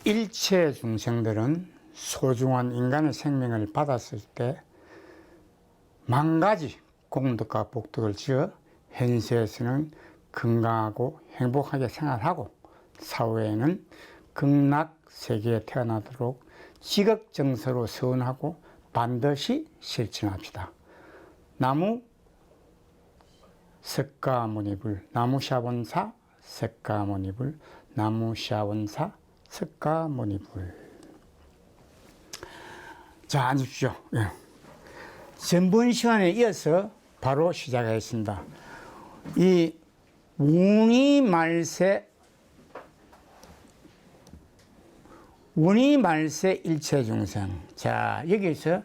일체 중생들은 소중한 인간의 생명을 받았을 때 만가지功德과 복덕을 지어 현세에서는 건강하고 행복하게 생활하고 사후에는 극락 세계에 태어나도록 지극정서로 서원하고 반드시 실천합시다. 나무 석가모니불 나무샤원사 석가모니불 나무샤원사 석가모니불. 자, 앉으십시오. 예. 전번 시간에 이어서 바로 시작하겠습니다. 이 원이말세 일체중생. 자, 여기서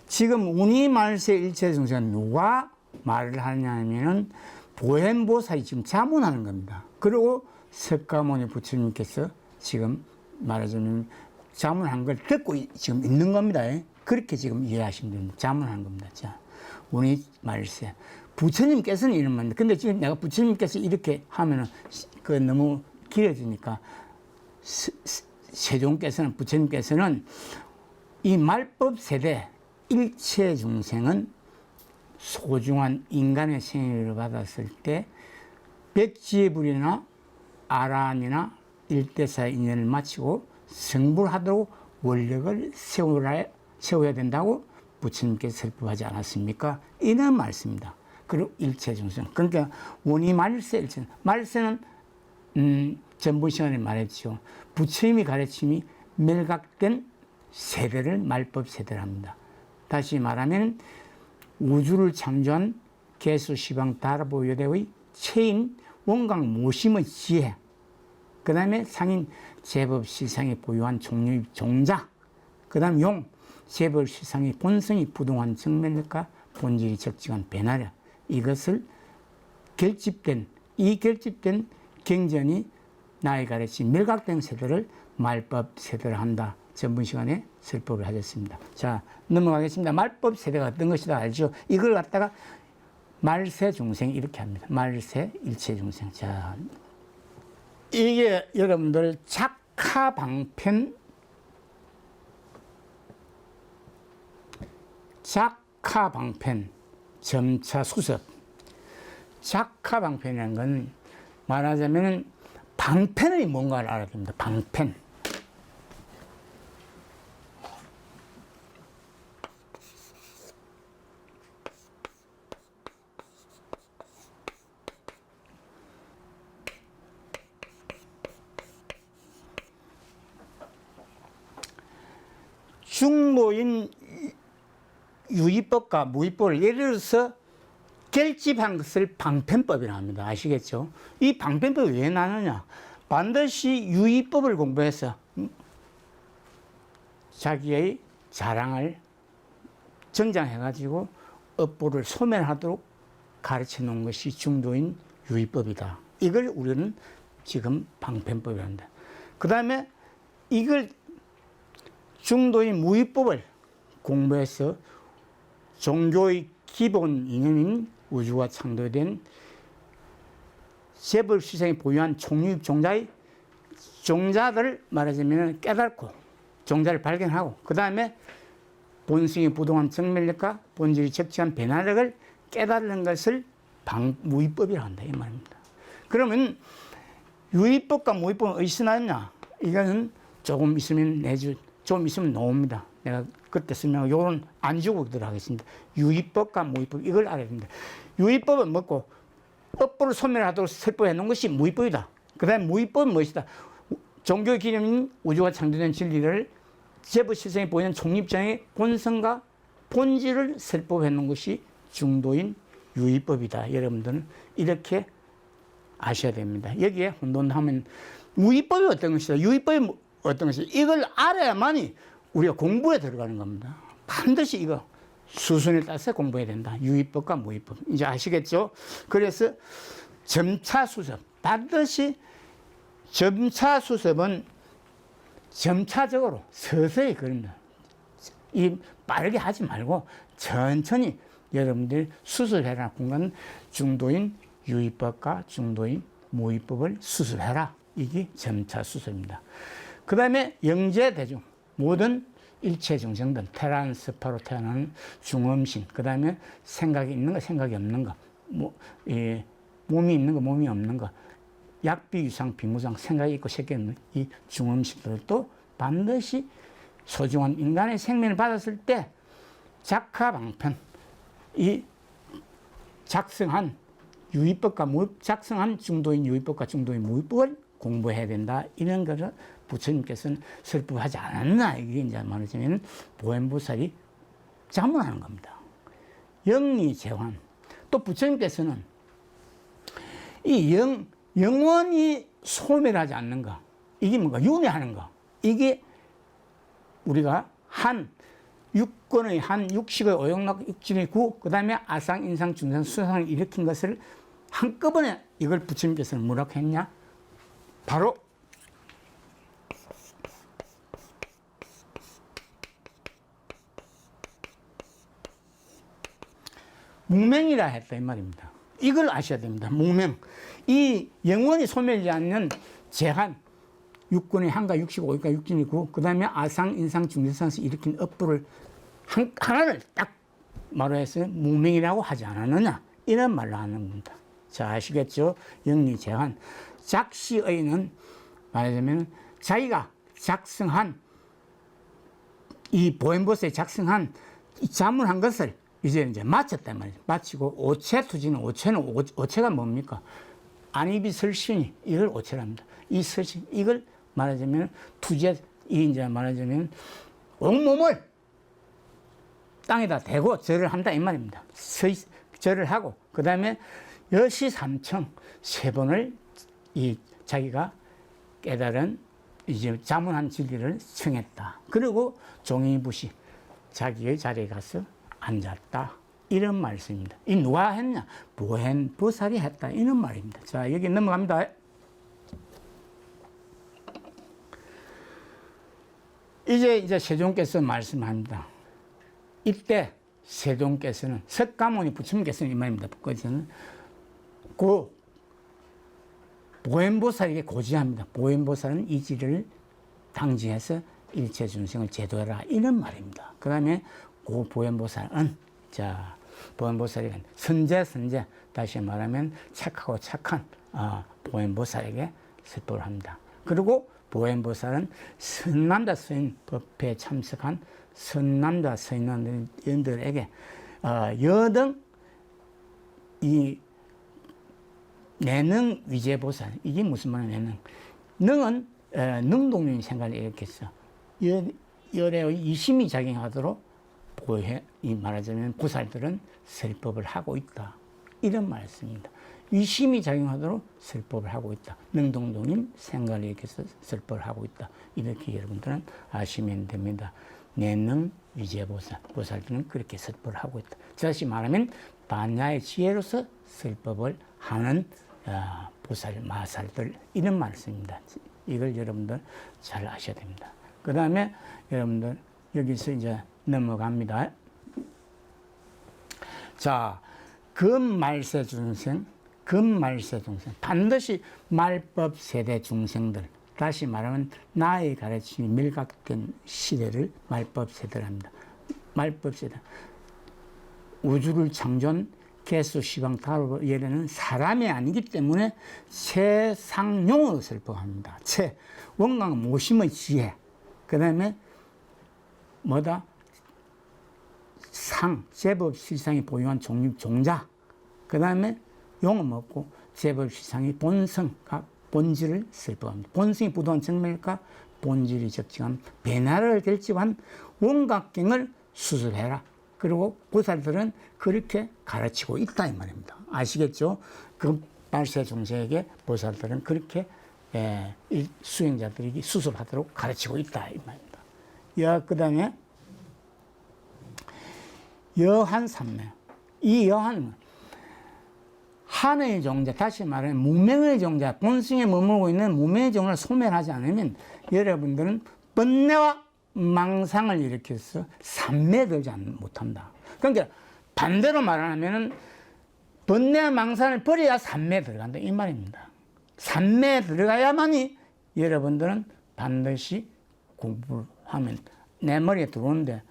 지금 원이말세 일체중생 누가 말을 하냐면은 보현보살이 지금 자문하는 겁니다. 그리고 석가모니 부처님께서 지금 말하자면 자문한 걸 듣고 지금 있는 겁니다. 그렇게 지금 이해하시면 됩니다. 자문한 겁니다. 자, 원이말세. 부처님께서는 이런 말입니다. 근데 지금 내가 부처님께서 이렇게 하면은 그 너무 길어지니까 세종께서는 부처님께서는 이 말법 세대 일체 중생은 소중한 인간의 생일을 받았을 때 백지불이나 아라한이나 일대사의 인연을 마치고 성불하도록 원력을 세워야 된다고 부처님께서 설법하지 않았습니까? 이런 말씀입니다. 그리고 일체중생. 그러니까 원이말세 일체. 말세는 전번 시간에 말했죠. 부처님이 가르침이 멸각된 세대를 말법 세대를 합니다. 다시 말하면 우주를 창조한 개수시방 다라보여대의 체인 원광 모심의 지혜, 그 다음에 상인 제법시상이 보유한 종류의 종자, 그 다음 용 제법시상의 본성이 부동한 정멸력과 본질이 적정한 변화력, 이것을 결집된 경전이 나의 가르침 멸각된 세대를 말법 세대를 한다. 전번 시간에 설법을 하셨습니다. 자, 넘어가겠습니다. 말법 세대가 어떤 것이다 알죠? 이걸 갖다가 말세 중생 이렇게 합니다. 말세 일체 중생. 자, 이게 여러분들 작하방편 점차 수습. 작하방편이라는 건 말하자면 방편이 뭔가를 알아야 됩니다. 방편. 중노인 유의법과 무의법을 예를 들어서 결집한 것을 방편법이라고 합니다. 아시겠죠? 이 방편법이 왜 나느냐? 반드시 유의법을 공부해서 자기의 자랑을 정장해가지고 업보를 소멸하도록 가르쳐 놓은 것이 중도인 유의법이다. 이걸 우리는 지금 방편법이라고 합니다. 그 다음에 이걸 중도인 무의법을 공부해서 종교의 기본 이념인 우주가 창조된 제법시생이 보유한 총유입 종자들을 말하자면 깨닫고 종자를 발견하고 그 다음에 본성이 부동한 정멸력과 본질이 적정한 변화력을 깨닫는 것을 무의법이라고 한다 이 말입니다. 그러면 유의법과 무의법은 어디서 나왔냐? 이거는 조금 있으면 나옵니다. 내가 그때 설명하고 요건 안 주고 들어가겠습니다. 유의법과 무의법 이걸 알아야 됩니다. 유의법은 뭐고 업보를 소멸하도록 설법해 놓은 것이 무의법이다. 그 다음에 무의법은 무엇이다? 종교 기념인 우주가 창조된 진리를 제법시생이 보이는 총립장의 본성과 본질을 설법해 놓은 것이 중도인 유의법이다. 여러분들은 이렇게 아셔야 됩니다. 여기에 혼돈하면 무의법이 어떤 것이다. 유의법이 어떤 것이다. 이걸 알아야만이 우리가 공부에 들어가는 겁니다. 반드시 이거 수순에 따라서 공부해야 된다. 유의법과 무의법. 이제 아시겠죠? 그래서 점차수습. 반드시 점차수습은 점차적으로 서서히 그립니다. 빠르게 하지 말고 천천히 여러분들이 수습해라. 공간 중도인 유의법과 중도인 무의법을 수습해라. 이게 점차수습입니다. 그 다음에 영재대중, 모든 일체 중생들, 테란스파로 태어나는 중음신, 그 다음에 생각이 있는 거, 생각이 없는 거, 몸이 있는 거, 몸이 없는 거, 약비유상, 비무상, 생각이 있고 생각이 없는 이 중음신들도 반드시 소중한 인간의 생명을 받았을 때 작하방편, 이 작성한 유의법과 작성한 중도인 유의법과 중도인 무의법을 공부해야 된다. 이런 것을 부처님께서는 설법하지 않았나. 이게 이제 말하자면 보현보살이 자문하는 겁니다. 영리재환. 또 부처님께서는 이 영원히 소멸하지 않는 거. 이게 뭔가 윤회하는 거. 이게 우리가 한 육권의 한 육식의 오용락 육진의 구, 그 다음에 아상, 인상, 중상, 수상을 일으킨 것을 한꺼번에 이걸 부처님께서는 뭐라고 했냐? 바로 무명이라 했다 이 말입니다. 이걸 아셔야 됩니다. 무명. 이 영원히 소멸하지 않는 제한, 육권의 한가, 육식, 오익가, 육진이 구, 그 다음에 아상, 인상, 중상에서 일으킨 업보를 하나를 딱 말해서 무명이라고 하지 않았느냐, 이런 말로 하는 겁니다. 자, 아시겠죠? 영리 제한. 작시의는 말하자면 자기가 작성한 이 보현보살이 작성한 이 자문한 것을 이제 마쳤단 말이죠. 마치고 오체투지는 오체가 뭡니까? 안입이 설신이 이걸 오체랍니다. 이 설신 이걸 말하자면 투제 이 이제 말하자면 온몸을 땅에다 대고 절을 한다 이 말입니다. 절을 하고 그 다음에 여시삼청 세 번을 이 자기가 깨달은 이제 자문한 진리를 청했다. 그리고 종이부시 자기의 자리에 가서 앉았다. 이런 말씀입니다. 이 누가 했냐? 보현보살이 했다. 이런 말입니다. 자, 여기 넘어갑니다. 이제 세종께서 말씀합니다. 이때 세종께서는 석가모니 부처님께서는 이 말입니다. 그것은 보현보살에게 고지합니다. 보현보살은 이 지를 당지해서 일체 중생을 제도해라. 이런 말입니다. 그 다음에 그 보현보살은 보현보살이 선제 다시 말하면 착하고 착한 보현보살에게 설법을 합니다. 그리고 보현보살은 선남자 서인 법회에 참석한 선남자 서인들에게 여등 이 내능 위제보살, 이게 무슨 말이냐? 능은 능동적인 생각을 일으켰어. 열의 이심이 작용하도록 이 말하자면 보살들은 설법을 하고 있다. 이런 말씀입니다. 위심이 작용하도록 설법을 하고 있다. 능동적인 생각을 일으켜서 설법을 하고 있다. 이렇게 여러분들은 아시면 됩니다. 내능 위제보살, 보살들은 그렇게 설법을 하고 있다. 다시 말하면 반야의 지혜로서 설법을 하는 보살, 마살들, 이런 말씀입니다. 이걸 여러분들 잘 아셔야 됩니다. 그 다음에 여러분들 여기서 이제 넘어갑니다. 자, 금말세 중생, 반드시 말법 세대 중생들, 다시 말하면 나의 가르침이 밀각된 시대를 말법 세대를 합니다. 말법 세대. 우주를 창조한 개수, 시방, 타로 예래는 사람이 아니기 때문에 최상용으로 설법합니다. 원광 모심의 지혜. 그 다음에 제법실상이 보유한 종자. 그 다음에 용은 먹고 제법실상이 본성과 본질을 설법합니다. 본성이 부도한 정멸과 본질이 적정한 변화를 결집한 원각경을 수술해라. 그리고 보살들은 그렇게 가르치고 있다 이 말입니다. 아시겠죠? 그 말세 중생에게 보살들은 그렇게 수행자들에게 수술하도록 가르치고 있다 이 말입니다. 그 다음에 여한삼매. 이 여한은 한의 종자, 다시 말하면 무명의 종자, 본성에 머물고 있는 무명의 종을 소멸하지 않으면 여러분들은 번뇌와 망상을 일으켜서 삼매에 들지 못한다. 그러니까 반대로 말하면 번뇌와 망상을 버려야 삼매에 들어간다 이 말입니다. 삼매에 들어가야만이 여러분들은 반드시 공부를 하면 내 머리에 들어오는데,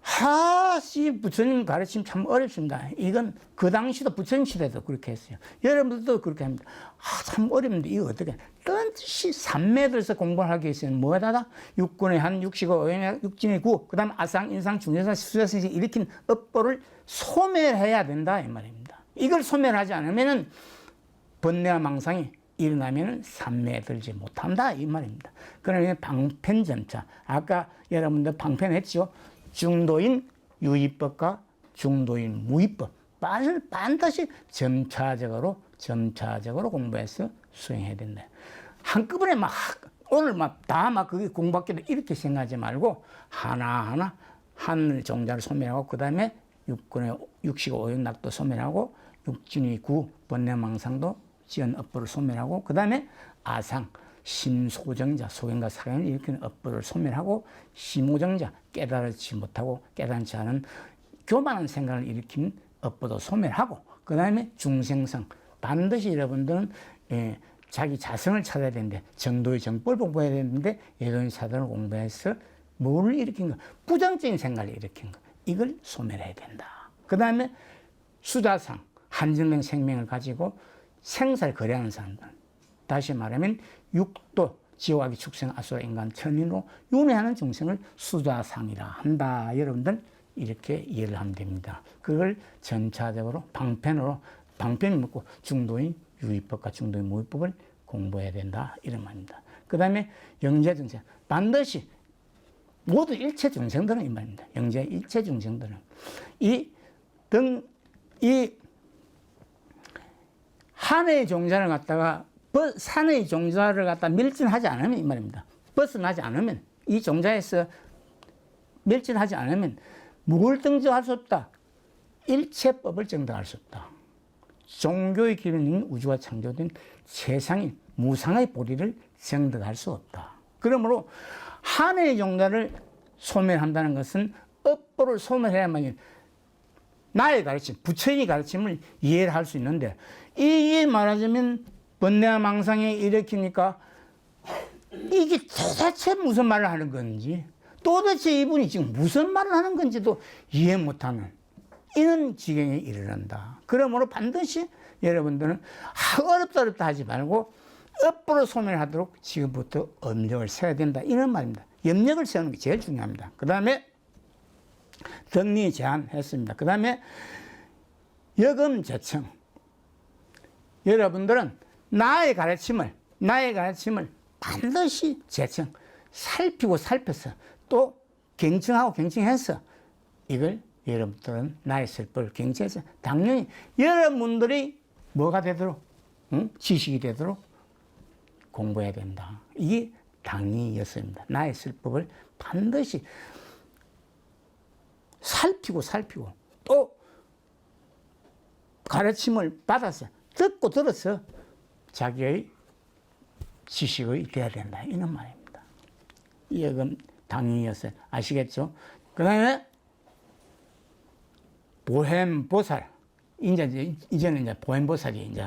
하씨, 부처님 가르침 참 어렵습니다. 이건 그 당시도 부처님 시대도 그렇게 했어요. 여러분들도 그렇게 합니다. 참 어렵는데 이거 어떻게 뜬듯이 삼매들서 공부를 하기 위해서는 뭐하다? 육군의 한, 육식의 오행, 육진의 구, 그 다음 아상, 인상, 중재상, 수자성이 일으킨 업보를 소멸해야 된다 이 말입니다. 이걸 소멸하지 않으면은 번뇌와 망상이 일어나면은 삼매에 들지 못한다 이 말입니다. 그러면 방편점차, 아까 여러분들 방편했죠. 중도인 유의법과 중도인 무의법 반드시 점차적으로 공부해서 수행해야 된다. 한꺼번에 오늘 그게 공부하기도 이렇게 생각하지 말고 하나하나 하늘 종자를 소멸하고, 그 다음에 육군의 육식 오행락도 소멸하고, 육진의 구 번뇌망상도 지은 업보를 소멸하고, 그 다음에 아상 심소정자, 소견과 사견을 일으키는 업보를 소멸하고, 심오정자, 깨달지 못하고 깨닫지 않은 교만한 생각을 일으킨 업보도 소멸하고, 그 다음에 중생성, 반드시 여러분들은 자기 자성을 찾아야 되는데, 정도의 정법을 공부해야 되는데, 예도의 사단을 공부해서 뭐를 일으킨 거? 부정적인 생각을 일으킨 거. 이걸 소멸해야 된다. 그 다음에 수자상, 한정된 생명을 가지고 생사를 거래하는 사람들. 다시 말하면 육도, 지옥아기, 축생, 아수라, 인간, 천인으로 윤회하는 중생을 수자상이라 한다. 여러분들 이렇게 이해를 하면 됩니다. 그걸 전차적으로 방편이 묻고 중도인 유의법과 중도인 무의법을 공부해야 된다. 이런 말입니다. 그 다음에 영재 중생. 반드시 모든 일체 중생들은 이 말입니다. 영재 일체 중생들은 한의 종자를 갖다가 산의 종자를 갖다 밀진하지 않으면 이 말입니다. 벗어나지 않으면, 이 종자에서 밀진하지 않으면 뭘 증득할 수 없다? 일체법을 증득할 수 없다. 종교의 기본인 우주가 창조된 세상인 무상의 보리를 증득할 수 없다. 그러므로 한의 종자를 소멸한다는 것은 업보를 소멸해야만 나의 가르침, 부처의 가르침을 이해를 할 수 있는데, 이게 말하자면 번뇌와 망상에 일으키니까 이게 도대체 무슨 말을 하는 건지, 도대체 이분이 지금 무슨 말을 하는 건지도 이해 못하는 이런 지경에 이르는다. 그러므로 반드시 여러분들은 어렵다 하지 말고 업보를 소멸하도록 지금부터 염력을 세워야 된다. 이런 말입니다. 염력을 세우는 게 제일 중요합니다. 그 다음에 덕리 제한했습니다. 그 다음에 여금제청. 여러분들은 나의 가르침을 반드시 제청, 살피고 살펴서 또 경청하고 경청해서 이걸 여러분들은 나의 설법을 경청해서 당연히 여러분들이 뭐가 되도록, 지식이 되도록 공부해야 된다. 이게 당위였습니다. 나의 설법을 반드시 살피고 또 가르침을 받아서 듣고 들어서 자기의 지식이 돼야 된다. 이런 말입니다. 이건 당위였어요. 아시겠죠? 그 다음에 보행보살. 이제는 이제 보행보살이 이제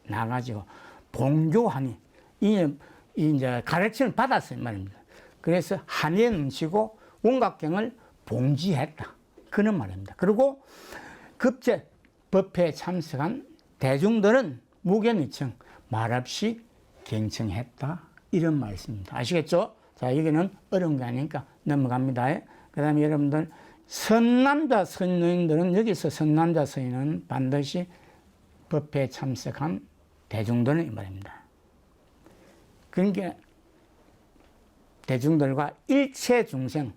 나가지고 봉교하니 이제 가르침을 받았어요. 말입니다. 그래서 한의에 넘치고 원각경을 봉지했다. 그런 말입니다. 그리고 급제 법회에 참석한 대중들은 무견의청 말없이 경청했다. 이런 말씀입니다. 아시겠죠? 자, 여기는 어려운 게 아니니까 넘어갑니다. 그 다음에 여러분들 선남자 선녀인들은, 여기서 선남자 선녀는 반드시 법회에 참석한 대중들은 이 말입니다. 그러니까 대중들과 일체 중생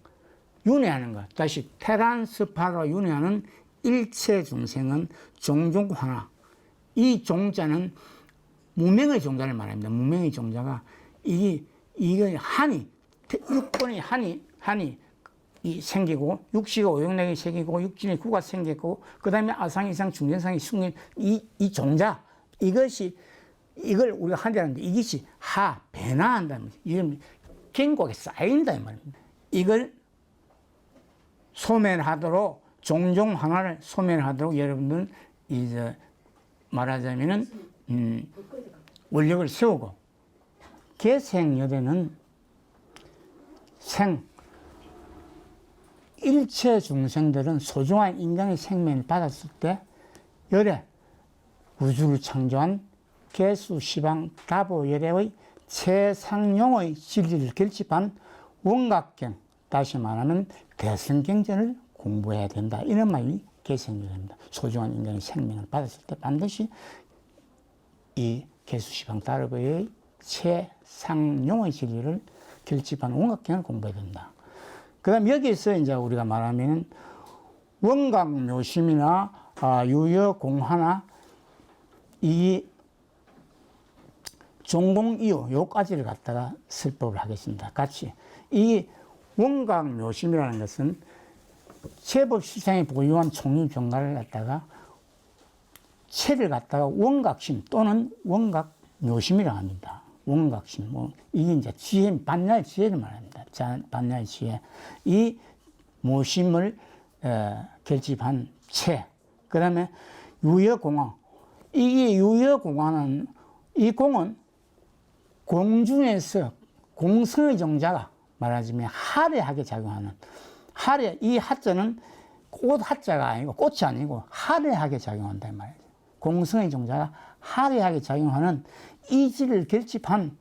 윤회하는 것, 다시 테란스파로 윤회하는 일체 중생은 종종 하나. 이 종자는 무명의 종자를 말합니다. 무명의 종자가 이게 한이, 육본의 한이 이 생기고, 육식의 오용락이 생기고, 육진의 구가 생기고, 그 다음에 아상, 이상, 중생상이 숨긴 이 종자, 이걸 우리가 한다는데, 이것이 변화한다는 거죠. 이건 견고하게 쌓인다, 이 말입니다. 이걸 소멸하도록, 종종 하나를 소멸하도록 여러분들은 이제 말하자면은, 원력을 세우고, 개생열애는 일체 중생들은 소중한 인간의 생명을 받았을 때 열애, 우주를 창조한 개수, 시방, 다보 열애의 최상용의 진리를 결집한 원각경, 다시 말하면 대승경전을 공부해야 된다. 이런 말이 개생열애입니다. 소중한 인간의 생명을 받았을 때 반드시 이 개수, 시방, 다보의 최상용의 진리를 결집한 원각경을 공부해야 된다. 그 다음 여기서 이제 우리가 말하면 원각묘심이나 유여공화나 이 종공이유 요까지를 갖다가 설법을 하겠습니다. 같이 이 원각묘심이라는 것은 제법시상에 보유한 총유종가를 갖다가 체를 갖다가 원각심 또는 원각묘심이라고 합니다. 원각심, 이게 이제 지혜, 반야의 지혜를 말합니다. 반야의 지혜. 이 모심을 결집한 체. 그 다음에 유여공화. 이게 유여공화는, 이 공은 공중에서 공성의 정자가 말하자면 하례하게 작용하는, 이 하자는 꽃 하자가 아니고, 꽃이 아니고 하례하게 작용한다, 이 말이죠. 공성의 정자가 하례하게 작용하는 이질을 결집한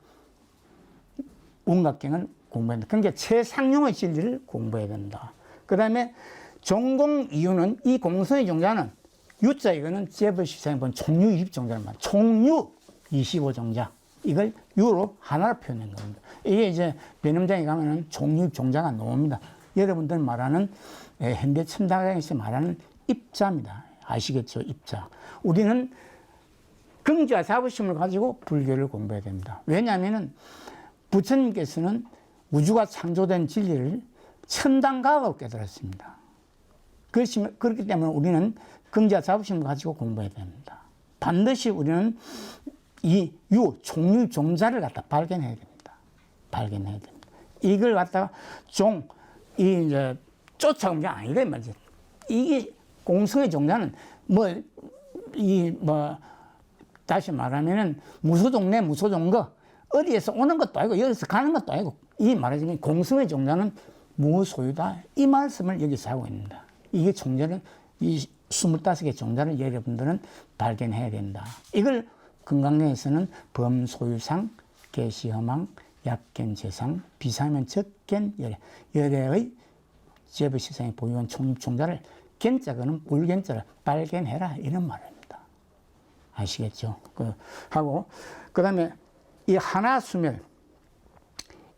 원각경을 공부해야 된다. 그러니까 최상용의 진리를 공부해야 된다. 그 다음에 종공이유는 이 공성의 종자는 유자 이거는 제법시상에 보면 총유 20종자를 말합니다. 총유 25종자. 이걸 유로 하나로 표현한 겁니다. 이게 이제 변음장에 가면은 총유 종자가 나옵니다. 여러분들 말하는 현대 첨단학에서 말하는 입자입니다. 아시겠죠? 입자. 우리는 긍지와 자부심을 가지고 불교를 공부해야 됩니다. 왜냐하면 부처님께서는 우주가 창조된 진리를 천당과학으로 깨달았습니다. 그렇기 때문에 우리는 긍지와 자부심을 가지고 공부해야 됩니다. 반드시 우리는 이 총유 종자를 갖다 발견해야 됩니다. 발견해야 됩니다. 이걸 갖다가 이제 쫓아온 게 아니다, 이 말이죠. 이게 공성의 종자는 다시 말하면은 무소종내 무소종거 어디에서 오는 것도 아니고 여기서 가는 것도 아니고 이 말하자면 공성의 종자는 무소유다 이 말씀을 여기서 하고 있습니다. 이게 종자를 이 25개 종자를 여러분들은 발견해야 된다. 이걸 금강경에서는 범소유상, 개시허망, 약견재상, 비사면 적견 열애, 열애의 제법시상에 보유한 총립종자를 견자거는 불견자를 발견해라 이런 말입니다. 아시겠죠? 하고 그 다음에 이 하나수멸,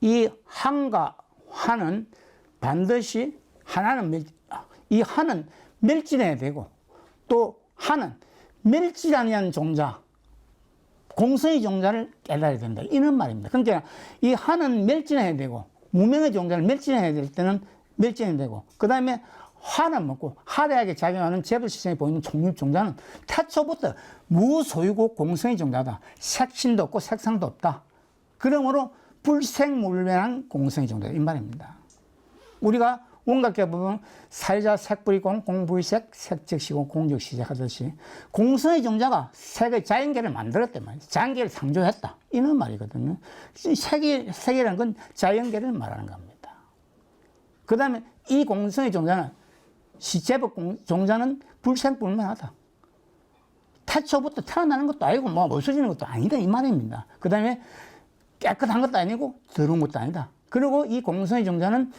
이 한과 화는 반드시 이 한은 멸진해야 되고 또 한은 멸진 아니한 종자, 공성의 종자를 깨달아야 된다 이런 말입니다. 그러니까 이 한은 멸진해야 되고 무명의 종자를 멸진해야 될 때는 멸진해야 되고 그 다음에 화는 먹고 하례하게 작용하는 제법시상에 보이는 총립종자는 태초부터 무소유고 공성의 종자다. 색신도 없고 색상도 없다. 그러므로 불생물멸한 공성의 종자다 이 말입니다. 우리가 원각계 보면 사유자 색불이공 공불색 색적시공 공적시작 하듯이 공성의 종자가 색의 자연계를 만들었단 말이에요. 자연계를 창조했다 이런 말이거든요. 색이라는 건 자연계를 말하는 겁니다. 그 다음에 이 공성의 종자는 제법 종자는 불생불멸하다. 태초부터 태어나는 것도 아니고 없어지는 것도 아니다 이 말입니다. 그 다음에 깨끗한 것도 아니고 더러운 것도 아니다. 그리고 이 공성의 종자는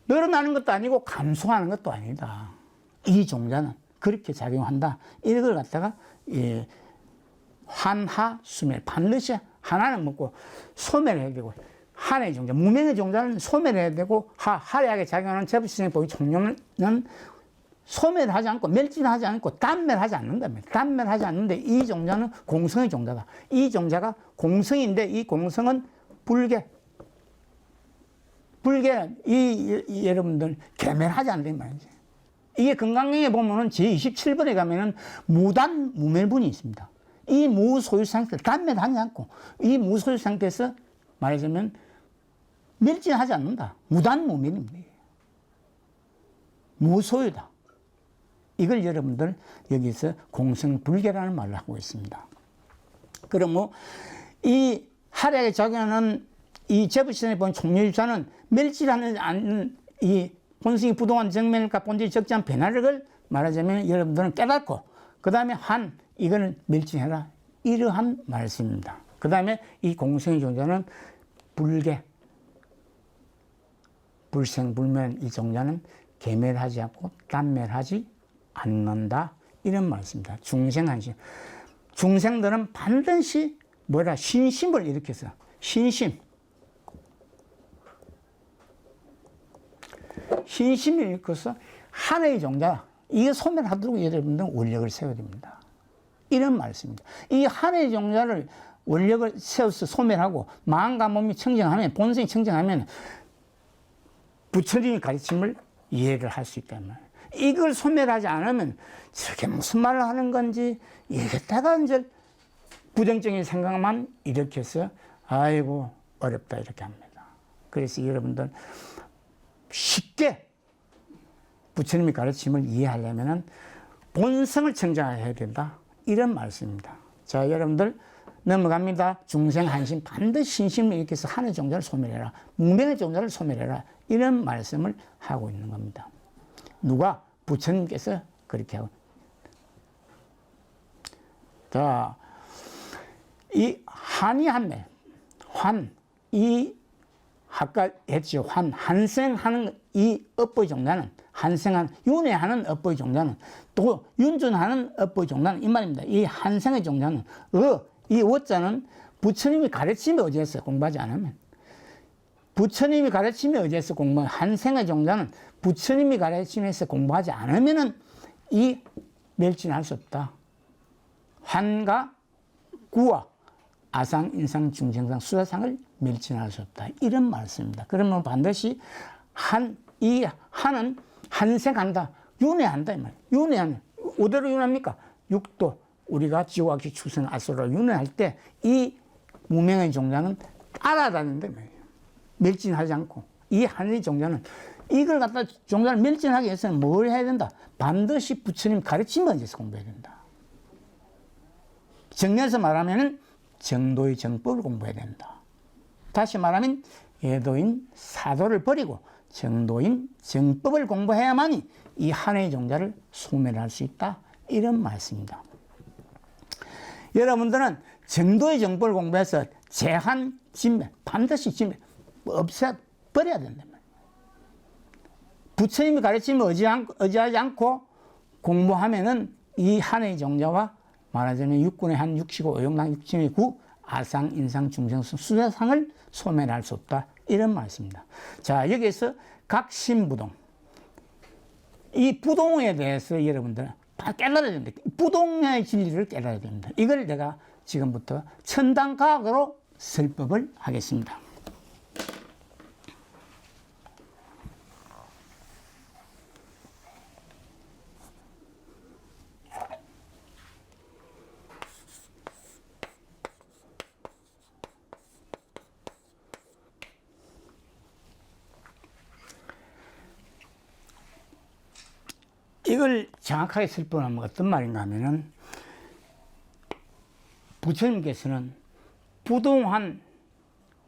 늘어나는 것도 아니고 감소하는 것도 아니다. 이 종자는 그렇게 작용한다. 이걸 갖다가 환하수멸 반드시 하나는 먹고 소멸해야 되고 한의 종자, 무명의 종자는 소멸해야 되고 하례하게 작용하는 제법시상에 보이는 총룡은 소멸하지 않고 멸진하지 않고 단멸하지 않는답니다. 단멸하지 않는데 이 종자는 공성의 종자다. 이 종자가 공성인데 이 공성은 불계, 여러분들 계멸하지 않는 말이죠. 이게 금강경에 보면은 제27번에 가면은 무단 무멸분이 있습니다. 이 무소유 상태, 단멸하지 않고 이 무소유 상태에서 말하자면 멸진하지 않는다. 무단 무멸입니다. 무소유다. 이걸 여러분들 여기서 공성불계라는 말을 하고 있습니다. 그러므로 이 하락에 작용하는 이 재부시장에 보면 총료입자는 멸질하는 않는 이 본승이 부동한 정면과 본질이 적지 않은 변화력을 말하자면 여러분들은 깨닫고 그 다음에 이거는 멸진해라. 이러한 말씀입니다. 그 다음에 이 공생의 종자는 불계, 불생불멸 이 종자는 계멸하지 않고 단멸하지 않는다. 이런 말씀입니다. 중생한심. 중생들은 반드시 신심을 일으켜서 신심을 일으켜서 하나의 종자, 이게 소멸하도록 여러분들은 원력을 세워야 됩니다. 이런 말씀입니다. 이 하나의 종자를 원력을 세워서 소멸하고 마음과 몸이 청정하면, 본성이 청정하면 부처님의 가르침을 이해를 할 수 있단 말이에요. 이걸 소멸하지 않으면 저게 무슨 말을 하는 건지 이랬다가 이제 부정적인 생각만 일으켜서 아이고 어렵다 이렇게 합니다. 그래서 여러분들 쉽게 부처님의 가르침을 이해하려면 본성을 청정해야 된다. 이런 말씀입니다. 자, 여러분들 넘어갑니다. 중생한심 반드시 신심을 일으켜서 하나의 종자를 소멸해라. 무명의 종자를 소멸해라. 이런 말씀을 하고 있는 겁니다. 누가? 부처님께서 그렇게 하고. 자, 이 한이한매, 아까 했죠. 한생하는 이 업보의 종자는, 윤회하는 업보의 종자는, 또 윤준하는 업보의 종자는, 이 말입니다. 이 한생의 종자는, 이 어자는 부처님이 가르침에 의지해서 공부하지 않으면, 부처님이 가르침에 의지해서 공부하는 한생의 종자는 부처님이 가르침에서 공부하지 않으면은 이 멸진할 수 없다. 환과 구와 아상, 인상, 중생상, 수사상을 멸진할 수 없다. 이런 말씀입니다. 그러면 반드시 이 한은 한생한다. 윤회한다. 이 말이에요. 윤회하는. 어디로 윤합니까? 육도. 우리가 지옥악식 추생 아수라 윤회할 때 이 무명의 종자는 따라다닌다. 멸진하지 않고. 이 하늘의 종자는 이걸 갖다 종자를 멸진하기 위해서는 뭘 해야 된다? 반드시 부처님 가르침을 의지해서 공부해야 된다. 정리해서 말하면 정도의 정법을 공부해야 된다. 다시 말하면 예도인 사도를 버리고 정도인 정법을 공부해야만이 이 하나의 종자를 소멸할 수 있다. 이런 말씀입니다. 여러분들은 정도의 정법을 공부해서 제한, 진멸, 반드시 진멸, 없애버려야 된다. 부처님이 가르침을 의지하지 않고 공부하면은 이 하나의 종자와 말하자면 육군의 한, 육시고, 오용당, 육진의 구, 아상, 인상, 중생수, 수사상을 소멸할 수 없다. 이런 말씀입니다. 자, 여기에서 각신부동. 이 부동에 대해서 여러분들은 다 깨달아야 됩니다. 부동의 진리를 깨달아야 됩니다. 이걸 내가 지금부터 천당과학으로 설법을 하겠습니다. 이걸 정확하게 설명하면 어떤 말인가 하면은 부처님께서는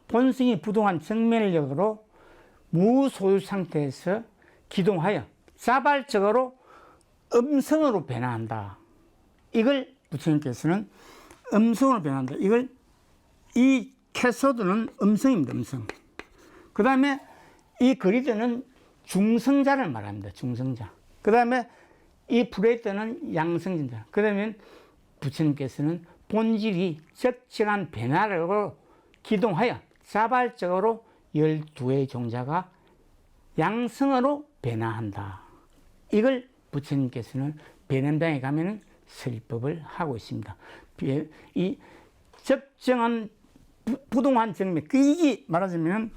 본성이 부동한 정면력으로 무소유 상태에서 기동하여 자발적으로 음성으로 변화한다. 이걸 부처님께서는 음성으로 변화한다. 이 캐소드는 음성입니다. 음성. 그 다음에 이 그리드는 중성자를 말합니다. 중성자. 그 다음에 이 플레이트는 양성진자. 그 다음에 부처님께서는 본질이 적절한 변화력으로 기동하여 자발적으로 12의 종자가 양성으로 변화한다. 이걸 부처님께서는 변현장에 가면은 설법을 하고 있습니다. 이 적정한 부동한 정맥, 이게 말하자면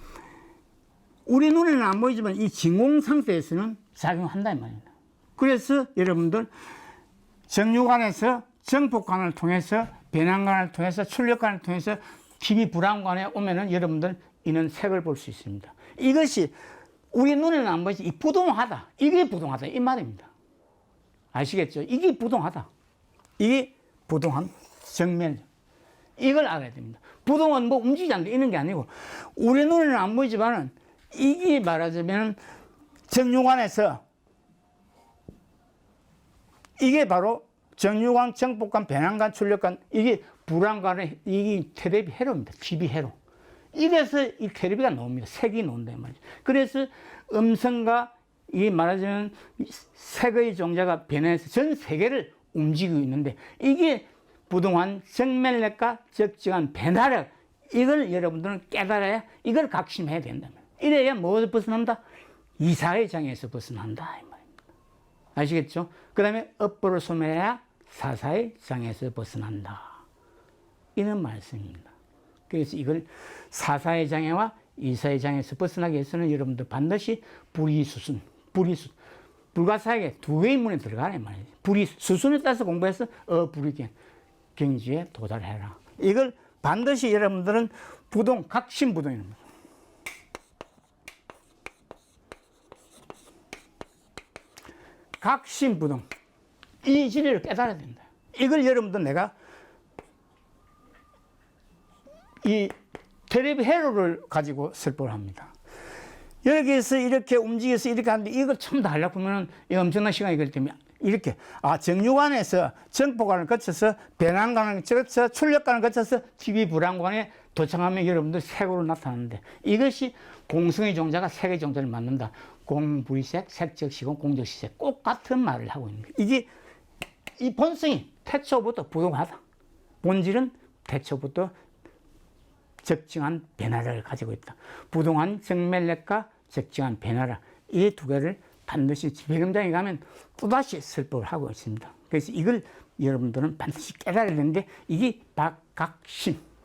우리 눈에는 안 보이지만 이 진공 상태에서는 작용한다 이 말입니다. 그래서 여러분들 정류관에서 정폭관을 통해서 변환관을 통해서 출력관을 통해서 TV 불안관에 오면은 여러분들 이는 색을 볼 수 있습니다. 이것이 우리 눈에는 안 보이지 이 부동하다. 이게 부동하다 이 말입니다. 아시겠죠? 이게 부동하다. 이게 부동한 정면. 이걸 알아야 됩니다. 부동은 뭐 움직이지 않는다 이런 게 아니고 우리 눈에는 안 보이지만은 이게 말하자면 정유관에서 이게 바로 정유관, 정복관, 배낭관, 출력관 이게 불안관의 이게 테레비 회로입니다. TV 회로. 이래서 이 테레비가 나옵니다. 색이 나온다 말이죠. 그래서 음성과 이 말하자면 색의 종자가 변해서 전 세계를 움직이고 있는데 이게 부동한 정맥력과 적정한 변화력 이걸 여러분들은 깨달아야 이걸 각심해야 된다. 이래야 뭐에서 벗어난다? 이사의 장에서 벗어난다 이 말입니다. 아시겠죠? 그 다음에 업보를 소멸해야 사사의 장에서 벗어난다. 이런 말씀입니다. 그래서 이걸 사사의 장애와 이사의 장에서 벗어나기 위해서는 여러분들 반드시 불이수순, 불가사에게 두 개의 문에 들어가라 말이죠. 수순에 따라서 공부해서 불이견, 경지에 도달해라. 이걸 반드시 여러분들은 각신부동입니다. 각신부동. 이 진리를 깨달아야 된다. 이걸 여러분들 내가 이 테레비 회로를 가지고 설법을 합니다. 여기에서 이렇게 움직여서 이렇게 하는데 이걸 처음 다 하려고 하면 엄청난 시간이 걸리기 때문에 이렇게 정유관에서 정보관을 거쳐서 배낭관을 거쳐서 출력관을 거쳐서 TV 불안관에 도착하면 여러분들 색으로 나타나는데 이것이 공성의 종자가 색의 종자를 만든다. 공불이색, 색적시공, 공적시색 꼭 같은 말을 하고 있는 거예요. 이게 이 본성이 태초부터 부동하다. 본질은 태초부터 적정한 변화를 가지고 있다. 부동한 정맥력과 적정한 변화라. 이 두 개를 반드시 지배금장에 가면 또다시 설법을 하고 있습니다. 그래서 이걸 여러분들은 반드시 깨달아야 되는데 이게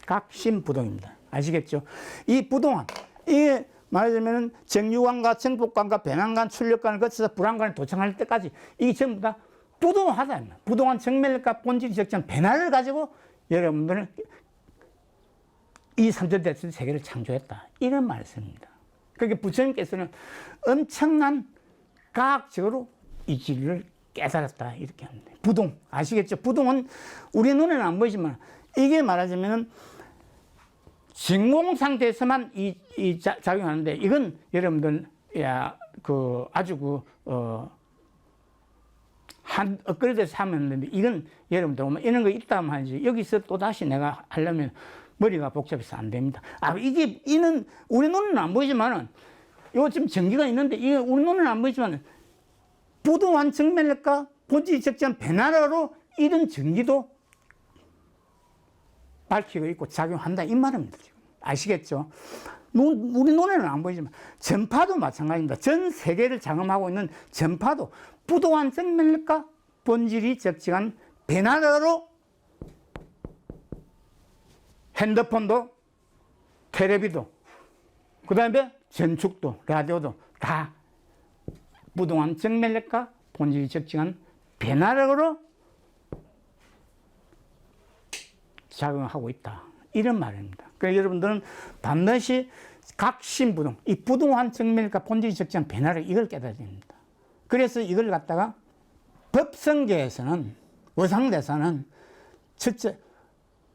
각신부동입니다. 아시겠죠? 이 부동한, 이게 말하자면 정유관과 정복관과 배낭관, 출력관을 거쳐서 불안관에 도착할 때까지 이게 전부 다 부동하다. 부동한 정맥력과 본질 적정한 변화를 가지고 여러분들은 이 삼천대천 세계를 창조했다. 이런 말씀입니다. 그러니까 부처님께서는 엄청난 과학적으로 이 진리를 깨달았다. 이렇게 합니다. 부동. 아시겠죠? 부동은 우리 눈에는 안 보이지만 이게 말하자면 진공 상태에서만 작용하는데 이건 여러분들 아주 한 업그레이드해서 하면 되는데 이건 여러분들 오면 이런 거 있다면 하지 여기서 또 다시 내가 하려면 머리가 복잡해서 안 됩니다. 이는 우리 눈에는 안 보이지만은, 요 지금 전기가 있는데, 이게 우리 눈에는 안 보이지만은, 부동한 정맥력과 본질이 적정한 변화로 이런 전기도 밝히고 있고 작용한다. 이 말입니다. 지금. 아시겠죠? 우리 눈에는 안 보이지만, 전파도 마찬가지입니다. 전 세계를 장엄하고 있는 전파도 부동한 정맥력과 본질이 적정한 변화로 핸드폰도, 텔레비도, 그 다음에 전축도, 라디오도 다 부동한 정맥력과 본질이 적정한 변화력으로 작용하고 있다. 이런 말입니다. 그러니까 여러분들은 반드시 각신부동, 이 부동한 정맥력과 본질이 적정한 변화력 이걸 깨달아야 됩니다. 그래서 이걸 갖다가 법성계에서는, 어상대사는 첫째,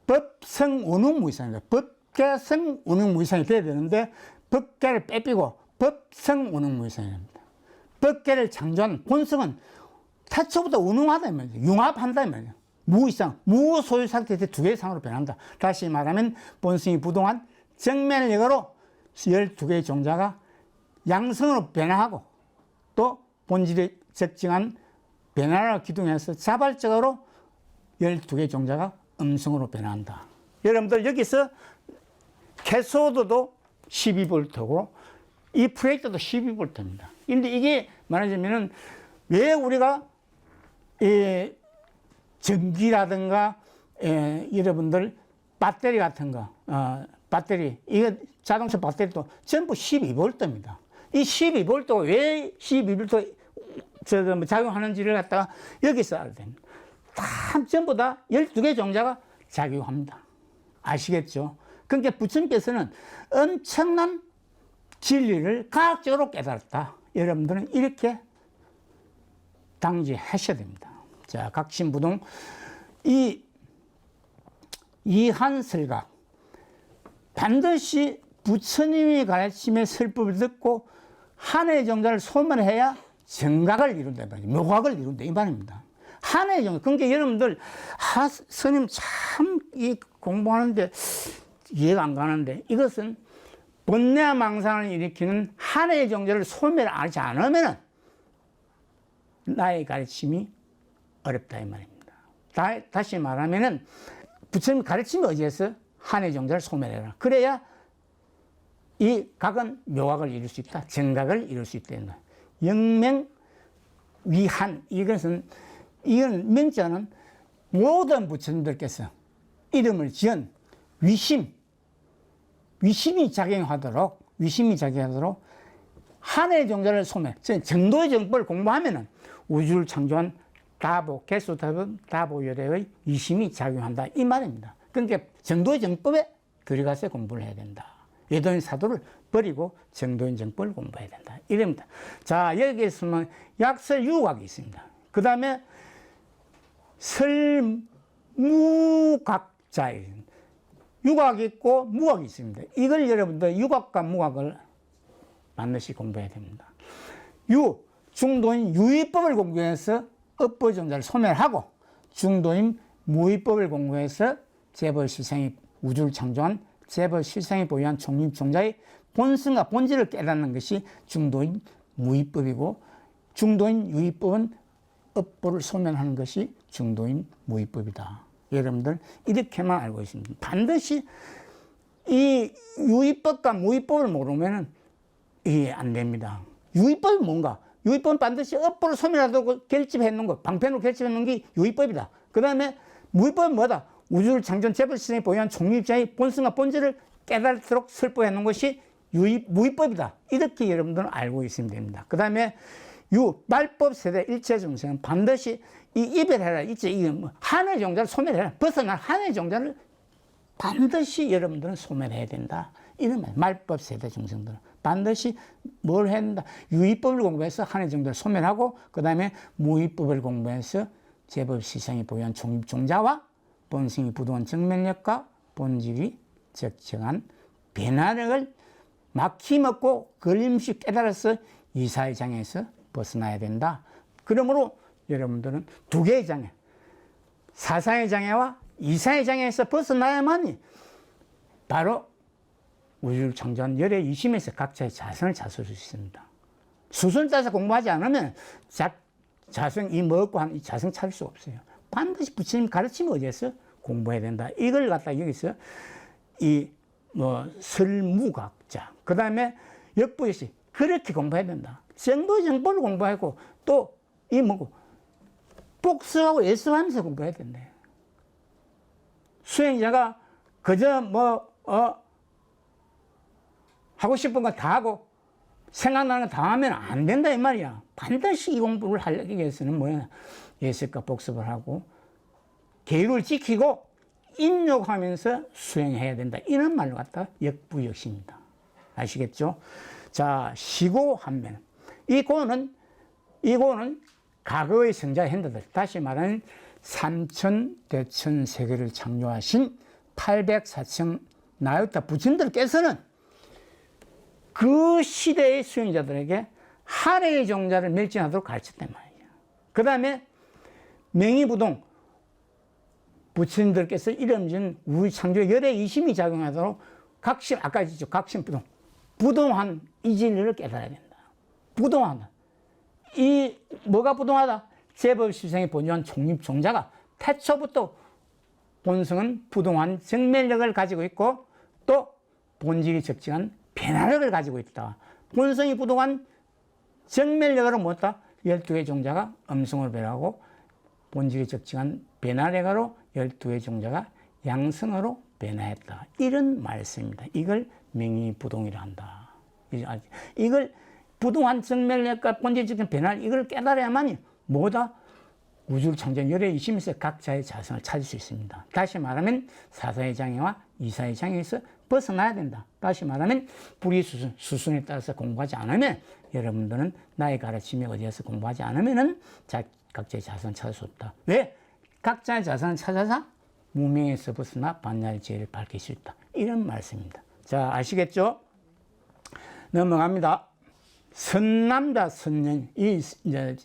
법성운웅무이상입니다. 법계성운웅무이상이 돼야 되는데 법계를 빼빼고 법성운웅무이상입니다. 법계를 창조한 본성은 태초부터 운웅하다 말이죠. 융합한다 말이죠. 무이상, 무소유 상태에 두 개의 상으로 변한다. 다시 말하면 본성이 부동한 정면력으로 12개의 종자가 양성으로 변화하고 또 본질이 적정한 변화를 기둥해서 자발적으로 12개의 종자가 음성으로 변한다. 여러분들 여기서 캐소드도 12V고 이 프레이트도 12V입니다. 근데 이게 말하자면은 왜 우리가 이 전기라든가 여러분들 배터리 같은 거, 배터리, 이거 자동차 배터리도 전부 12V입니다. 이 12V가 왜 12V 작용하는지를 갖다가 여기서 알아야 됩니다. 다 전부 다 12개 종자가 작용합니다. 아시겠죠? 그러니까 부처님께서는 엄청난 진리를 과학적으로 깨달았다. 여러분들은 이렇게 당지하셔야 됩니다. 자, 각신부동. 이 이한설각. 반드시 부처님이 가르침의 설법을 듣고 한의 정자를 소멸해야 정각을 이룬다 말이에요. 묘각을 이룬다 이 말입니다. 한의 정자. 그러니까 여러분들 스님 참 이 공부하는데 이해가 안 가는데 이것은 번뇌와 망상을 일으키는 한의 정자를 소멸하지 않으면 나의 가르침이 어렵다 이 말입니다. 다시 말하면은 부처님 가르침이 어디에서 한의 정자를 소멸해라. 그래야 이 각은 묘각을 이룰 수 있다. 정각을 이룰 수 있다. 영명 위한 이건 명자는 모든 부처님들께서 이름을 지은 위심이 작용하도록 한의 정자를 소멸. 정도의 정법을 공부하면은 우주를 창조한 다보, 개수다보, 다보열의 위심이 작용한다 이 말입니다. 그러니까 정도의 정법에 들어가서 공부를 해야 된다. 외도인 사도를 버리고 정도인 정법을 공부해야 된다. 이럽니다. 자, 여기에 있으면 약설유각이 있습니다. 그 다음에 설무각자. 유각이 있고 무각이 있습니다. 이걸 여러분들 유각과 무각을 반드시 공부해야 됩니다. 중도인 유의법을 공부해서 업보정자를 소멸하고 중도인 무의법을 공부해서 재벌실생이 우주를 창조한 재벌실생이 보유한 총립종자의 본성과 본질을 깨닫는 것이 중도인 무의법이고 중도인 유의법은 업보를 소멸하는 것이 중도인 무의법이다. 여러분들 이렇게만 알고 있습니다. 반드시 이 유의법과 무의법을 모르면 이게 안 됩니다. 유의법이 뭔가? 유의법은 반드시 업보를 소멸하도록 결집해놓은 것, 방편으로 결집해놓은 게 유의법이다. 그 다음에 무의법은 뭐다? 우주를 창조한 재벌시생이 보유한 총립자의 본성과 본질을 깨달도록 설법해놓은 것이 무의법이다. 이렇게 여러분들은 알고 있으면 됩니다. 그 다음에 말법 세대 일체 중생은 반드시 이 이별해라. 한의 정자를 소멸해라. 벗어날 한의 정자를 반드시 여러분들은 소멸해야 된다. 이런 말. 말법 세대 중생들은 반드시 뭘 해야 된다. 유의법을 공부해서 한의 정자를 소멸하고 그 다음에 무의법을 공부해서 재법시생이 보유한 총립종자와 본성이 부동한 정면력과 본질이 적정한 변화력을 막힘없고 걸림없이 깨달아서 이사의 장애에서 벗어나야 된다. 그러므로 여러분들은 두 개의 장애, 사사의 장애와 이사의 장애에서 벗어나야만이 바로 우주를 창조한 열의 이심에서 각자의 자성을 찾을 수 있습니다. 수순 따서 공부하지 않으면 자성, 이 먹고 한 이 자성 찾을 수 없어요. 반드시 부처님 가르침이 어디에서 공부해야 된다. 이걸 갖다 여기서 설무각자. 그 다음에 역부의식. 그렇게 공부해야 된다. 정도의 정보를 공부하고 또 복습하고 예습하면서 공부해야 된대. 수행자가 그저 하고 싶은 거 다 하고 생각나는 거 다 하면 안 된다 이 말이야. 반드시 이 공부를 하기 위해서는 뭐야? 예습과 복습을 하고 계율을 지키고 인욕하면서 수행해야 된다. 이런 말로 갖다 역부역시입니다. 아시겠죠? 자, 시고한면. 이 고는 과거의 성자 현대들, 다시 말하는 삼천대천 세계를 창조하신 804층 나였다 부처님들께서는 그 시대의 수행자들에게 한의 정자를 멸진하도록 가르쳤단 말이에요. 그 다음에 명의부동 부처님들께서 이름진 우주 창조의 열의 이심이 작용하도록 각심, 아까 했죠. 각심부동. 부동한 이 진리를 깨달아야 된다. 부동하다. 뭐가 부동하다? 재법실생이 본유한 총립종자가 태초부터 본성은 부동한 정면력을 가지고 있고 또 본질이 적정한 변화력을 가지고 있다. 본성이 부동한 정면력으로 뭐다? 12개 종자가 음성을 변하고 본질이 적정한 변화력으로 12개 종자가 양성으로 변화했다. 이런 말씀입니다. 이걸 명의부동이라 한다. 이걸 부동한 정면력과 본질적인 변화, 이걸 깨달아야만이 뭐다? 우주를 창조한 열의 이심에서 각자의 자성을 찾을 수 있습니다. 다시 말하면 사사의 장애와 이사의 장애에서 벗어나야 된다. 다시 말하면 불이수순, 수순에 따라서 공부하지 않으면 여러분들은 나의 가르침이 어디에서 공부하지 않으면 각자의 자성을 찾을 수 없다. 왜? 각자의 자성을 찾아서 무명에서 벗어나 반야의 지혜를 밝힐 수 있다. 이런 말씀입니다. 자, 아시겠죠? 넘어갑니다. 선남자, 선nhân, 이 이제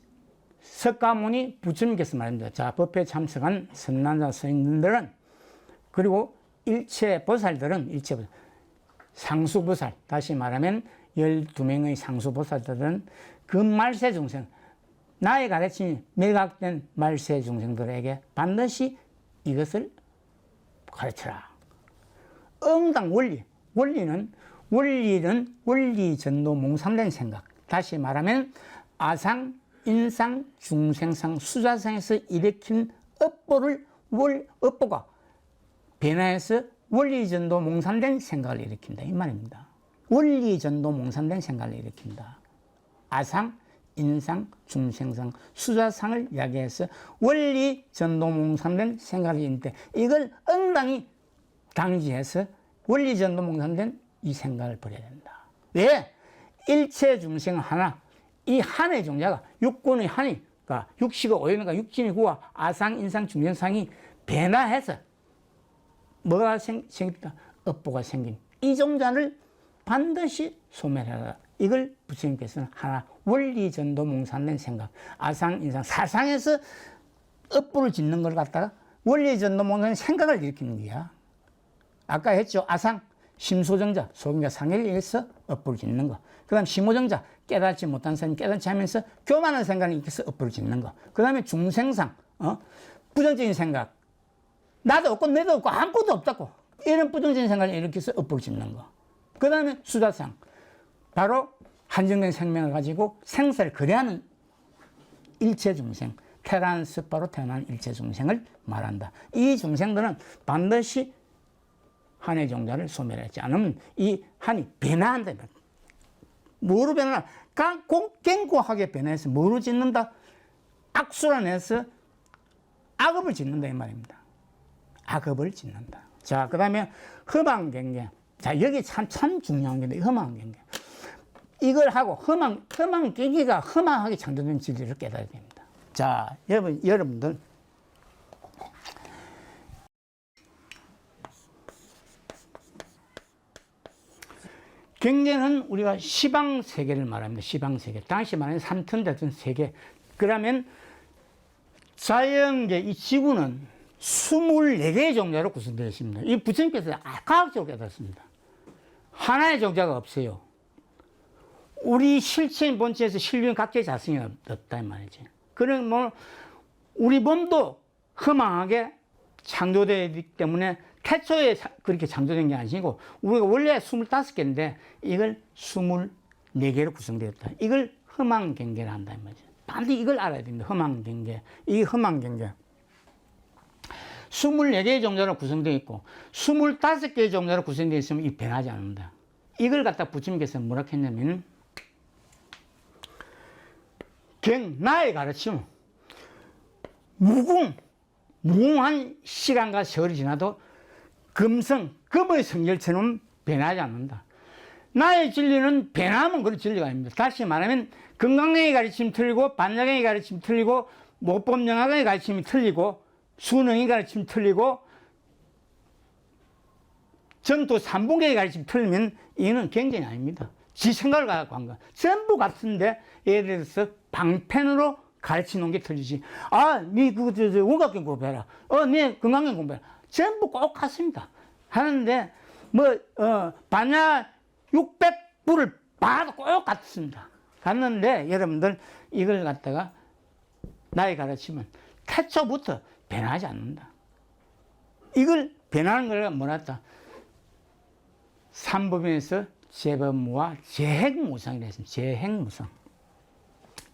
석가모니 부처님께서 말합니다. 자, 법회에 참석한 선남자, 선인들은, 그리고 일체 보살들은, 상수보살, 다시 말하면 12명의 상수보살들은 그 말세 중생, 나의 가르침이 매각된 말세 중생들에게 반드시 이것을 가르쳐라. 응당 원리는 원리전도 몽상된 생각. 다시 말하면 아상, 인상, 중생상, 수자상에서 일으킨 업보가 변화해서 원리전도 몽상된 생각을 일으킨다. 이 말입니다. 원리전도 몽상된 생각을 일으킨다. 아상, 인상, 중생상, 수자상을 이야기해서 원리전도 몽상된 생각을 일으키는데, 이걸 응당히 당지해서 원리전도 몽상된 이 생각을 버려야 된다. 왜? 일체 중생 하나, 이 한의 종자가 육군의 한이, 그러니까 육식의 오염과 육진의 구와 아상, 인상, 중생상이 변화해서 뭐가 생깁니까? 업보가 생긴 이 종자를 반드시 소멸하라. 이걸 부처님께서는 하나 원리전도 몽상된 생각, 아상, 인상, 사상에서 업보를 짓는 걸 갖다가 원리전도 몽상된 생각을 일으키는 거야. 아까 했죠. 아상, 심소정자, 속인과 상해를 위해서 업보를 짓는 거. 그 다음 심호정자, 깨닫지 못한 사람이 깨닫지 하면서 교만한 생각을 일으켜서 업보를 짓는 거. 그 다음에 중생상, 부정적인 생각, 나도 없고 내도 없고 아무것도 없다고, 이런 부정적인 생각을 일으켜서 업보를 짓는 거. 그 다음에 수자상, 바로 한정된 생명을 가지고 생사를 거래하는 일체 중생, 테란스파로 태어난 일체 중생을 말한다. 이 중생들은 반드시 한의 종자를 소멸하지 않으면 이 한이 변화한다. 뭐로 변하나? 갱고하게 변해서 뭐로 짓는다? 악술안에서 악업을 짓는다 이 말입니다. 악업을 짓는다. 자, 그 다음에 험한경계. 자, 여기 참 중요한 건데, 험한경계. 이걸 하고 험한경계가 험하게 창조된 진리를 깨달아야 됩니다. 자, 여러분들. 경계는 우리가 시방세계를 말합니다. 시방세계. 당시 말하는 삼천대천 세계. 그러면 자연계, 이 지구는 24개의 종자로 구성되어 있습니다. 이 부처님께서 과학적으로 깨달았습니다. 하나의 종자가 없어요. 우리 실체인 본체에서 신류인 각자의 자성이 없다 이 말이지. 그럼 뭐 우리 몸도 허망하게 창조되어 있기 때문에 태초에 그렇게 창조된 게 아니고, 우리가 원래 25개인데 이걸 24개로 구성되었다. 이걸 험한경계를 한다 이 말이죠. 반드시 이걸 알아야 됩니다. 험한경계. 이 험한경계. 24개의 종자로 구성되어 있고 25개의 종자로 구성되어 있으면 이 변하지 않는다. 이걸 갖다 부처님께서 뭐라 했냐면, 나의 가르침, 무궁한 시간과 세월이 지나도 금의 성질처럼 변하지 않는다. 나의 진리는 변하면 그런 진리가 아닙니다. 다시 말하면 건강의 가르침이 틀리고, 반야경의 가르침이 틀리고, 모법영학의 가르침이 틀리고, 수능의 가르침이 틀리고, 전도 삼봉계의 가르침이 틀리면 이는 경전이 아닙니다. 지 생각을 갖고 한 거. 전부 같은데, 예를 들어서 방편으로 가르쳐 놓은 게 틀리지. 니 원각경 공부해라. 니 건강경 공부해라. 전부 꼭 같습니다. 하는데, 반야 600부를 봐도 꼭 같습니다. 갔는데, 여러분들, 이걸 갖다가 나의 가르침은 태초부터 변하지 않는다. 이걸 변하는 걸 뭐랬다? 삼법인에서 재법무와 재행무상이라 했습니다.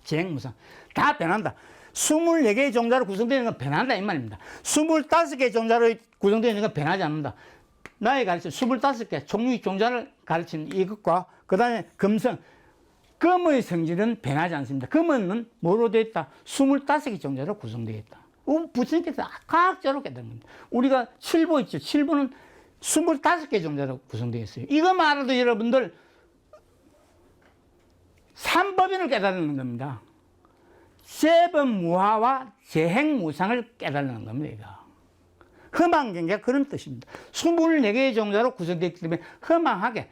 재행무상. 다 변한다. 24개의 종자로 구성되어 있는 건 변한다 이 말입니다. 25개의 종자로 구성되어 있는 건 변하지 않는다. 나의 가르침 25개 종류의 종자를 가르치는 이것과 그 다음에 금의 성질은 변하지 않습니다. 금은 뭐로 되어 있다? 25개 종자로 구성되어 있다. 부처님께서 과학적으로 깨달은 겁니다. 우리가 7부 있죠. 7부는 25개 종자로 구성되어 있어요. 이것만 알아도 여러분들 삼법인을 깨달는 겁니다. 재법무화와 재행무상을 깨달는 겁니다. 험한 경계가 그런 뜻입니다. 24개의 종자로 구성되어 있기 때문에 험하게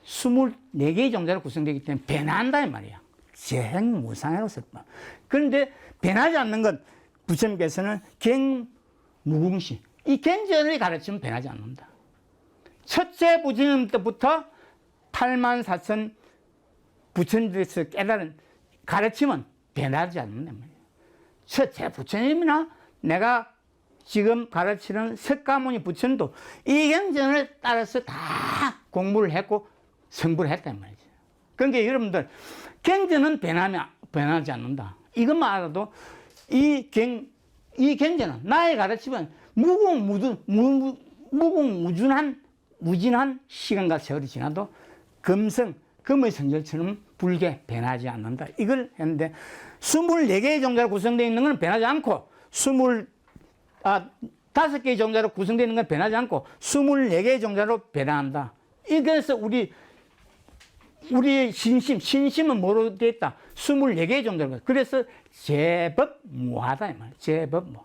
24개의 종자로 구성되기 때문에 변한다 이 말이야. 재행무상이라고 썼다. 그런데 변하지 않는 건 부처님께서는 갱무궁시, 이 갱전을 가르치면 변하지 않는다. 첫째 부처님 때부터 84,000 부처님들에서 깨달은 가르침은 변하지 않는다 말이야. 첫째 부처님이나 내가 지금 가르치는 석가모니 부처님도 이 경전을 따라서 다 공부를 했고 성불을 했단 말이죠. 그러니까 여러분들 경전은 변하지 않는다. 이것만 알아도 이 경전은 나의 가르침은 무진한 시간과 세월이 지나도 금의 성질처럼 붉게 변하지 않는다. 이걸 했는데 24개의 종자로 구성되어 있는 것은 변하지 않고 5개의 종자로 구성되어 있는 건 변하지 않고 24개의 종자로 변한다. 이래서 우리의 신심은 뭐로 되어 있다? 24개의 종자로. 그래서 제법무하다 이 말이야. 제법무.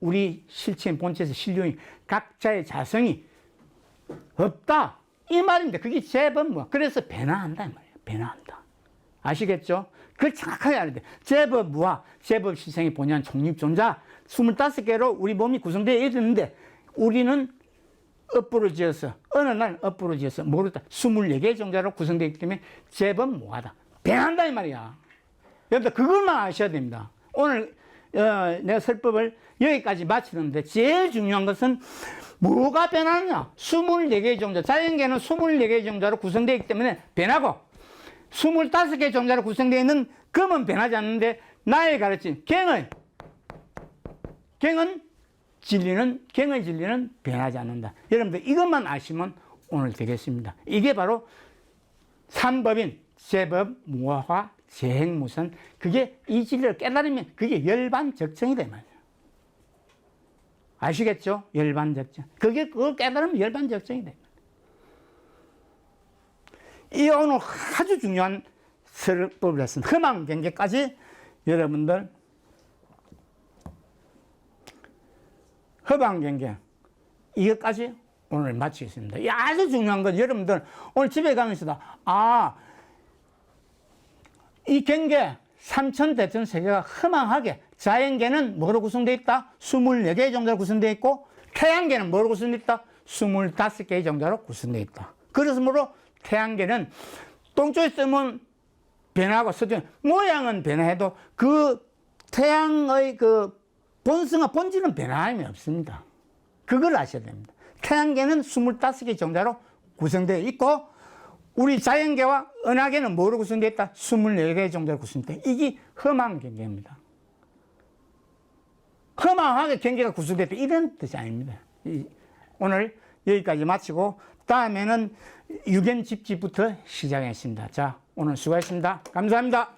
우리 실체인 본체에서 신령이 각자의 자성이 없다. 이 말인데 그게 제법무하. 그래서 변화한다 이 말이야. 변화한다. 아시겠죠? 그걸 정확하게 알아야 돼. 제법무하, 제법실생이 본연 총립존자 25개로 우리 몸이 구성되어 있는데 우리는 업보를 지어서 어느 날 업보를 지어서 모르다 24개의 종자로 구성되어 있기 때문에 제법무하다. 변한다 이 말이야. 여러분들 그것만 아셔야 됩니다. 오늘 내가 설법을 여기까지 마치는데 제일 중요한 것은 뭐가 변하느냐? 24개의 종자, 자연계는 24개의 종자로 구성되어 있기 때문에 변하고 25개의 종자로 구성되어 있는 금은 변하지 않는데 나의 가르침 갱의 진리는 변하지 않는다. 여러분들 이것만 아시면 오늘 되겠습니다. 이게 바로 삼법인 제법, 무화화, 재행무선. 그게 이 진리를 깨달으면 그게 열반적정이다 말이에요. 아시겠죠? 열반적정. 그걸 깨달으면 열반적정이다. 이 오늘 아주 중요한 설법을 했습니다. 험한 경계까지 여러분들 험한 경계 이것까지 오늘 마치겠습니다. 이 아주 중요한 건 여러분들 오늘 집에 가면서도 이 경계 삼천대천 세계가 허망하게 자연계는 뭐로 구성되어 있다? 24개의 종자로 구성되어 있고 태양계는 뭐로 구성되어 있다? 25개의 종자로 구성되어 있다. 그래서 뭐로 태양계는 동쪽에 있으면 변하고 서쪽 모양은 변해도 그 태양의 그 본성과 본질은 변함이 없습니다. 그걸 아셔야 됩니다. 태양계는 25개의 종자로 구성되어 있고 우리 자연계와 은하계는 뭐로 구성되어 있다? 24개의 종자로 구성되어 있다. 이게 험한 경계입니다. 험하게 경계가 구성되어 있다. 이런 뜻이 아닙니다. 오늘 여기까지 마치고 다음에는 유견집지부터 시작하겠습니다. 자, 오늘 수고하셨습니다. 감사합니다.